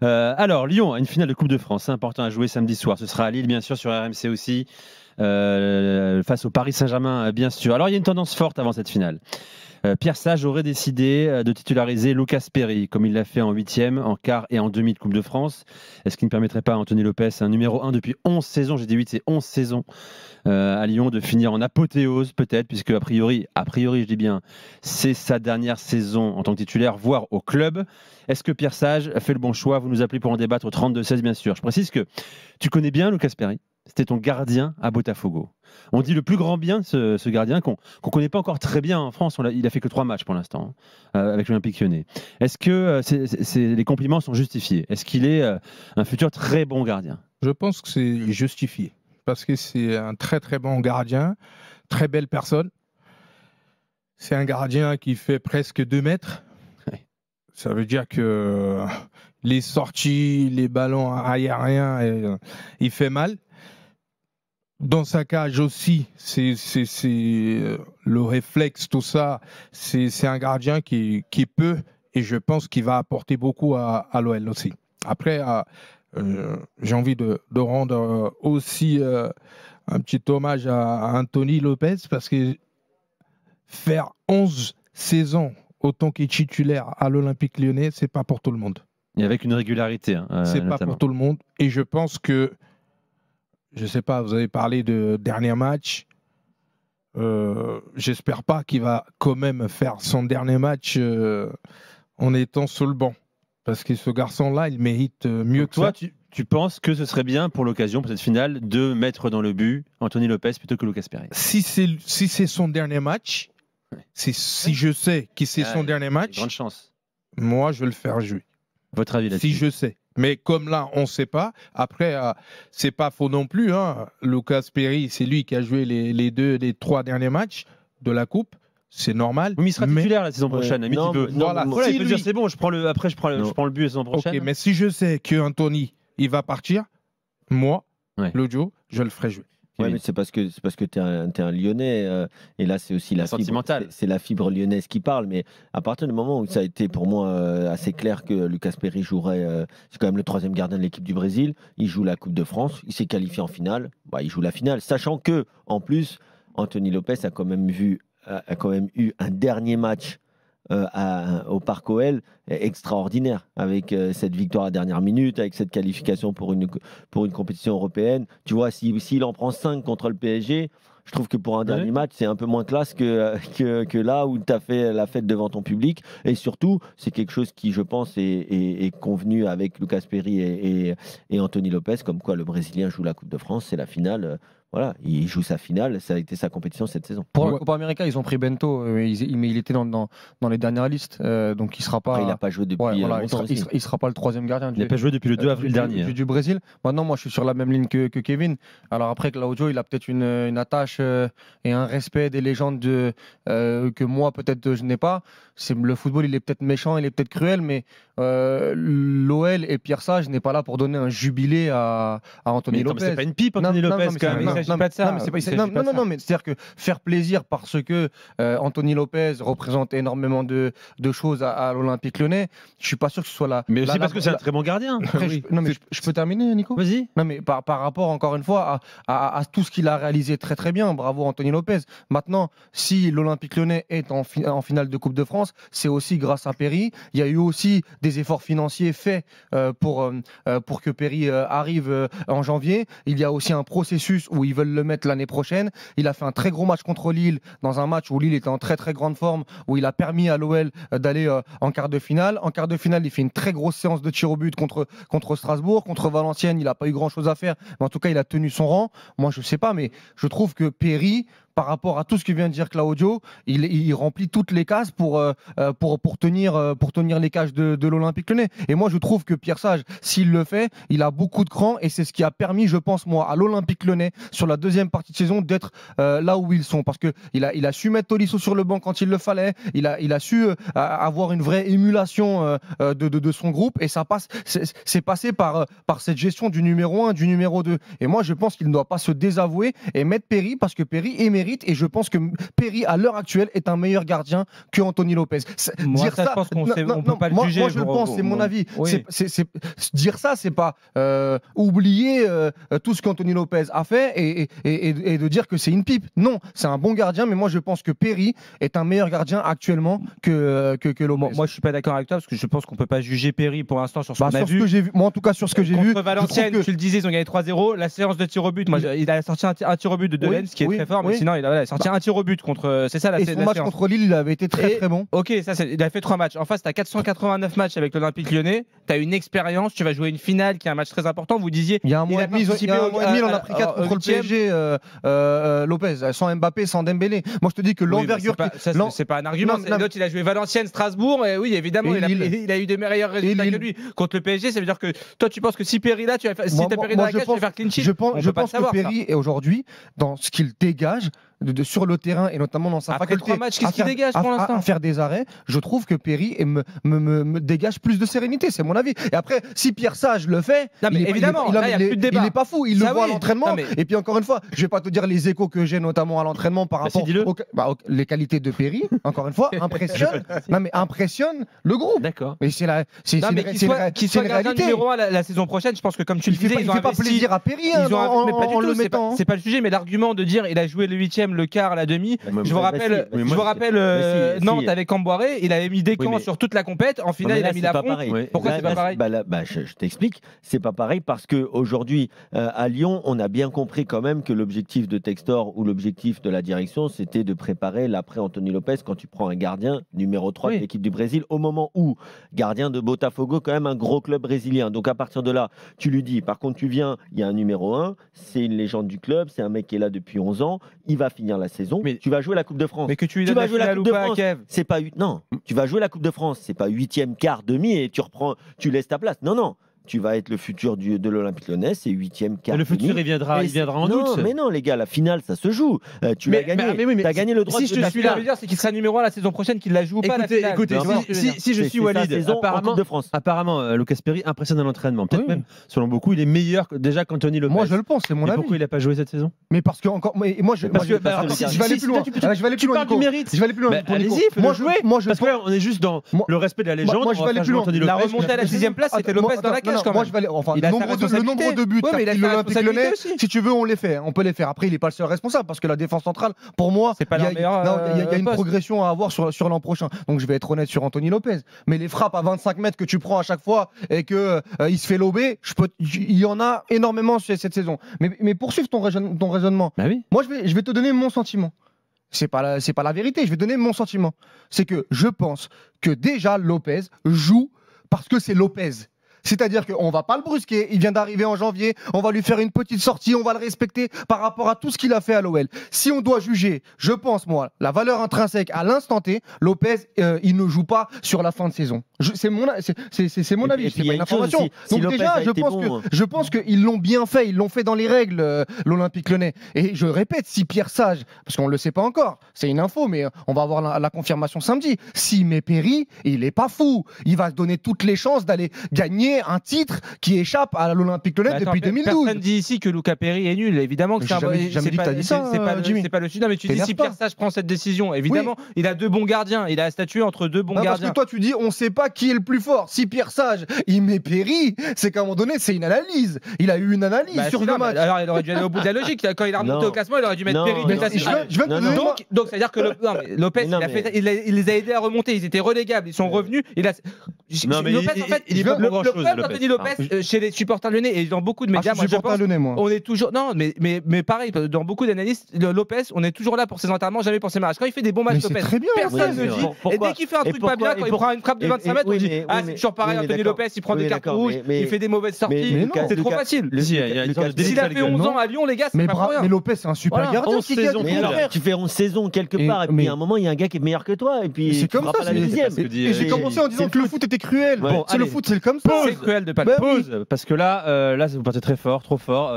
Alors, Lyon a une finale de Coupe de France, c'est important à jouer samedi soir. Ce sera à Lille, bien sûr, sur RMC aussi, face au Paris Saint-Germain, bien sûr. Alors, il y a une tendance forte avant cette finale. Pierre Sage aurait décidé de titulariser Lucas Perry, comme il l'a fait en huitième, en quart et en demi de Coupe de France. Est-ce qu'il ne permettrait pas à Anthony Lopez, un numéro 1 depuis 11 saisons, j'ai dit 8, c'est 11 saisons à Lyon, de finir en apothéose peut-être, puisque a priori, je dis bien, c'est sa dernière saison en tant que titulaire, voire au club. Est-ce que Pierre Sage a fait le bon choix? Vous nous appelez pour en débattre au 32-16, bien sûr. Je précise que tu connais bien Lucas Perry. C'était ton gardien à Botafogo. On dit le plus grand bien de ce gardien qu'on ne connaît pas encore très bien en France. Il a fait que 3 matchs pour l'instant avec l'Olympique Lyonnais. Est-ce que les compliments sont justifiés? Est-ce qu'il est un futur très bon gardien? Je pense que c'est justifié parce que c'est un très très bon gardien, très belle personne. C'est un gardien qui fait presque 2 mètres. Ouais. Ça veut dire que les sorties, les ballons aériens, il fait mal. Dans sa cage aussi, c'est le réflexe, tout ça. C'est un gardien qui peut, et je pense qu'il va apporter beaucoup à l'OL aussi. Après, j'ai envie de rendre aussi un petit hommage à Anthony Lopez, parce que faire 11 saisons autant qu'il est titulaire à l'Olympique Lyonnais, c'est pas pour tout le monde. Et avec une régularité. C'est pas pour tout le monde. Et je pense que, je sais pas, vous avez parlé de dernier match. J'espère pas qu'il va quand même faire son dernier match en étant sur le banc. Parce que ce garçon-là, il mérite mieux que toi, ça. Tu penses que ce serait bien pour l'occasion, pour cette finale, de mettre dans le but Anthony Lopez plutôt que Lucas Perry? Si c'est son dernier match, si je sais que c'est son dernier match, grande chance. Moi, je vais le faire jouer. Votre avis là-dessus? Si je sais. Mais comme là, on ne sait pas. Après, c'est pas faux non plus. Lucas Perry, c'est lui qui a joué les 3 derniers matchs de la Coupe. C'est normal. Oui, mais il sera titulaire la saison prochaine. Il peut dire c'est bon, je prends le but la saison prochaine. Okay, mais si je sais que Anthony, il va partir, moi, Lojo, je le ferai jouer. Ouais, mais c'est parce que tu es un Lyonnais, et là c'est aussi la fibre, c'est la fibre lyonnaise qui parle. Mais à partir du moment où ça a été pour moi assez clair que Lucas Perry jouerait, c'est quand même le 3e gardien de l'équipe du Brésil, il joue la Coupe de France, il s'est qualifié en finale, il joue la finale, sachant que en plus Anthony Lopez a quand même eu un dernier match au Parc OL extraordinaire, avec cette victoire à dernière minute, avec cette qualification pour une compétition européenne. Tu vois, s'il en prend 5 contre le PSG, je trouve que pour un dernier match, c'est un peu moins classe que là où tu as fait la fête devant ton public. Et surtout, c'est quelque chose qui, je pense, est convenu avec Lucas Perry et Anthony Lopez, comme quoi le Brésilien joue la Coupe de France, c'est la finale. Voilà, il joue sa finale, ça a été sa compétition cette saison. Pour la Copa América, ils ont pris Bento, mais il était dans les dernières listes, donc il sera pas. Après, il n'a pas joué depuis longtemps. Il sera pas le 3e gardien. Il n'a pas joué depuis le 2 avril dernier. Du Brésil. Maintenant, moi, je suis sur la même ligne que Kevin. Alors après, Claudio, il a peut-être une attache et un respect des légendes que moi, peut-être, je n'ai pas. Le football, il est peut-être méchant, il est peut-être cruel, mais l'OL et Pierre Sage n'est pas là pour donner un jubilé à Anthony Lopez. C'est pas une pipe, Anthony Lopez. Non, mais c'est-à-dire que faire plaisir parce que Anthony Lopez représente énormément de choses à l'Olympique Lyonnais, je suis pas sûr que ce soit là. Mais aussi parce que c'est un très bon gardien. Je peux terminer, Nico? Vas-y. Non, mais par rapport, encore une fois, à tout ce qu'il a réalisé très très bien, bravo Anthony Lopez. Maintenant, si l'Olympique Lyonnais est en finale de Coupe de France, c'est aussi grâce à Perry. Il y a eu aussi des efforts financiers faits pour que Perry arrive en janvier. Il y a aussi un processus où ils veulent le mettre l'année prochaine. Il a fait un très gros match contre Lille, dans un match où Lille était en très très grande forme, où il a permis à l'OL d'aller en quart de finale. En quart de finale, il fait une très grosse séance de tir au but contre Strasbourg. Contre Valenciennes, il n'a pas eu grand chose à faire, mais en tout cas, il a tenu son rang. Moi, je sais pas, mais je trouve que Perry, par rapport à tout ce que vient de dire Claudio, il remplit toutes les cases pour tenir les cages de l'Olympique Lyonnais. Et moi, je trouve que Pierre Sage, s'il le fait, il a beaucoup de cran, et c'est ce qui a permis, je pense, moi, à l'Olympique Lyonnais, sur la 2e partie de saison, d'être là où ils sont. Parce qu'il a su mettre Tolisso sur le banc quand il le fallait, il a su avoir une vraie émulation de son groupe, et c'est passé par cette gestion du numéro 1, du numéro 2. Et moi, je pense qu'il ne doit pas se désavouer et mettre Perry, parce que Perry mérite mérite et je pense que Perry à l'heure actuelle est un meilleur gardien que Anthony Lopez. Moi, dire ça, je pense qu'on peut pas le juger. Moi, je le pense, c'est mon avis. Oui. Dire ça, c'est pas oublier tout ce qu'Anthony Lopez a fait et de dire que c'est une pipe. Non, c'est un bon gardien, mais moi, je pense que Perry est un meilleur gardien actuellement que Lopez. Moi, je suis pas d'accord avec toi parce que je pense qu'on peut pas juger Perry pour l'instant sur ce qu'on a vu. Moi, en tout cas, sur ce que j'ai vu. Contre Valenciennes, tu le disais, ils ont gagné 3-0. La séance de tir au but, il a sorti un tir au but de Delens qui est très fort, mais sinon, il a sorti un tir au but contre. C'est ça la séance. Et son match contre Lille, il avait été très bon. Ok, il a fait 3 matchs. En face, tu as 489 matchs avec l'Olympique Lyonnais. Tu as une expérience, tu vas jouer une finale qui est un match très important. Vous disiez. Il y a un mois et demi, il en a pris 4 contre le PSG, Lopez, sans Mbappé, sans Dembélé. Moi, je te dis que l'envergure. C'est pas un argument. L'autre, il a joué Valenciennes, Strasbourg, et oui, évidemment, il a eu des meilleurs résultats que lui. Contre le PSG, ça veut dire que toi, tu penses que si Perry là, tu vas faire clean sheet. Je pense que Perry est aujourd'hui, dans ce qu'il dégage, sur le terrain et notamment dans sa faculté 3 matchs, qu'est-ce qu'il dégage pour l'instant à faire des arrêts, je trouve que Perry me dégage plus de sérénité, c'est mon avis. Et après, si Pierre Sage le fait, évidemment, il n'est pas fou, il le voit à l'entraînement. Et puis encore une fois, je vais pas te dire les échos que j'ai notamment à l'entraînement par rapport les qualités de Perry, encore une fois, impressionne le groupe. D'accord. Mais c'est qu'il soit gardien numéro 1 la saison prochaine, je pense que comme tu le disais, il fait pas plaisir à Perry en le mettant. C'est pas le sujet, mais l'argument de dire il a joué le 8e, le quart, la demi. Je vous rappelle Nantes avec Camboiré, il avait mis des camps sur toute la compète. En finale, il a mis la pompe. Pourquoi c'est pas pareil? Je t'explique. C'est pas pareil parce que aujourd'hui à Lyon, on a bien compris quand même que l'objectif de Textor ou l'objectif de la direction, c'était de préparer l'après Anthony Lopez quand tu prends un gardien numéro 3 de l'équipe du Brésil au moment où gardien de Botafogo, quand même un gros club brésilien. Donc à partir de là, tu lui dis, par contre tu viens, il y a un numéro 1, c'est une légende du club, c'est un mec qui est là depuis 11 ans, il va finir la saison, mais tu vas jouer la Coupe de France. Mais que tu vas jouer la Coupe de France, c'est pas tu vas jouer la Coupe de France, c'est pas 8e, quart, demi et tu laisses ta place. Non. Tu vas être le futur de l'Olympique Lyonnais, c'est 8e, quart. Le futur, il viendra en août. Mais non, les gars, la finale, ça se joue. Tu l'as gagné. Tu as gagné le droit de la finale. Si je suis là, dire, c'est qu'il sera numéro 1 la saison prochaine, qu'il la joue pas la finale. Écoutez, si je suis Walid, apparemment, Lucas Perry impressionne à l'entraînement. Peut-être même, selon beaucoup, il est meilleur déjà qu'Anthony Lopez. Moi, je le pense, c'est mon avis. Pourquoi il n'a pas joué cette saison? Mais parce que encore, moi, je vais aller plus loin. Tu parles du mérite. Je vais aller plus loin. Allez-y, fais-le jouer. Parce que là, on est juste dans le respect de la légende. Moi, je vais aller plus loin. La remontée à la 6e place, c'était Lopez dans la cage quand même. Le nombre de buts qu'a l'Olympique Lyonnais, si tu veux, on peut les faire. Après, il n'est pas le seul responsable parce que la défense centrale, pour moi, il y a une progression à avoir sur l'an prochain. Donc je vais être honnête sur Anthony Lopez. Mais les frappes à 25 mètres que tu prends à chaque fois et qu'il se fait lober, il y en a énormément cette saison. Mais poursuivre ton raisonnement. Moi, je vais te donner mon sentiment. C'est pas la vérité, je vais donner mon sentiment. C'est que je pense que déjà Lopez joue parce que c'est Lopez. C'est-à-dire qu'on ne va pas le brusquer, il vient d'arriver en janvier, on va lui faire une petite sortie, on va le respecter par rapport à tout ce qu'il a fait à l'OL. Si on doit juger, je pense moi, la valeur intrinsèque à l'instant T, Lopez, il ne joue pas sur la fin de saison. C'est mon avis, c'est pas une information. Donc déjà, je pense qu'ils l'ont bien fait, ils l'ont fait dans les règles, l'Olympique Lyonnais. Et je répète, si Pierre Sage, parce qu'on ne le sait pas encore, c'est une info, mais on va avoir la confirmation samedi, si met Perry, il n'est pas fou, il va se donner toutes les chances d'aller gagner un titre qui échappe à l'Olympique Lyonnais depuis 2012. Personne dit ici que Luca Perry est nul, évidemment que c'est pas le sujet. Non, mais tu dis si Pierre Sage prend cette décision, évidemment, il a 2 bons gardiens, il a statué entre 2 bons gardiens. Parce que toi tu dis on sait pas qui est le plus fort. Si Pierre Sage il met Perry, c'est qu'à un moment donné c'est une analyse. Il a eu une analyse sur le match. Alors il aurait dû aller au bout de la logique. Quand il a remonté au classement, il aurait dû mettre Perry. Donc c'est à dire que Lopez il les a aidés à remonter. Ils étaient relégables, ils sont revenus. Lopez en fait il est pas grand chose. Anthony Lopez chez les supporters lyonnais et dans beaucoup de médias, on est toujours mais pareil dans beaucoup d'analystes, Lopez, on est toujours là pour ses enterrements, jamais pour ses matchs. Quand il fait des bons matchs, Lopez, personne ne dit. Et dès qu'il fait un truc pas bien, quand il prend une frappe de 25 mètres, on dit c'est toujours pareil. Anthony Lopez, il prend des cartes rouges, il fait des mauvaises sorties, c'est trop facile. S'il a fait 11 ans à Lyon, les gars, c'est pas pour rien. Mais Lopez, c'est un super gardien. Tu fais 11 saisons quelque part et puis à un moment il y a un gars qui est meilleur que toi et puis c'est comme ça. Et j'ai commencé en disant que le foot était cruel. C'est le foot, c'est comme ça. C'est cruel de pas pause parce que là vous partez très fort, trop fort.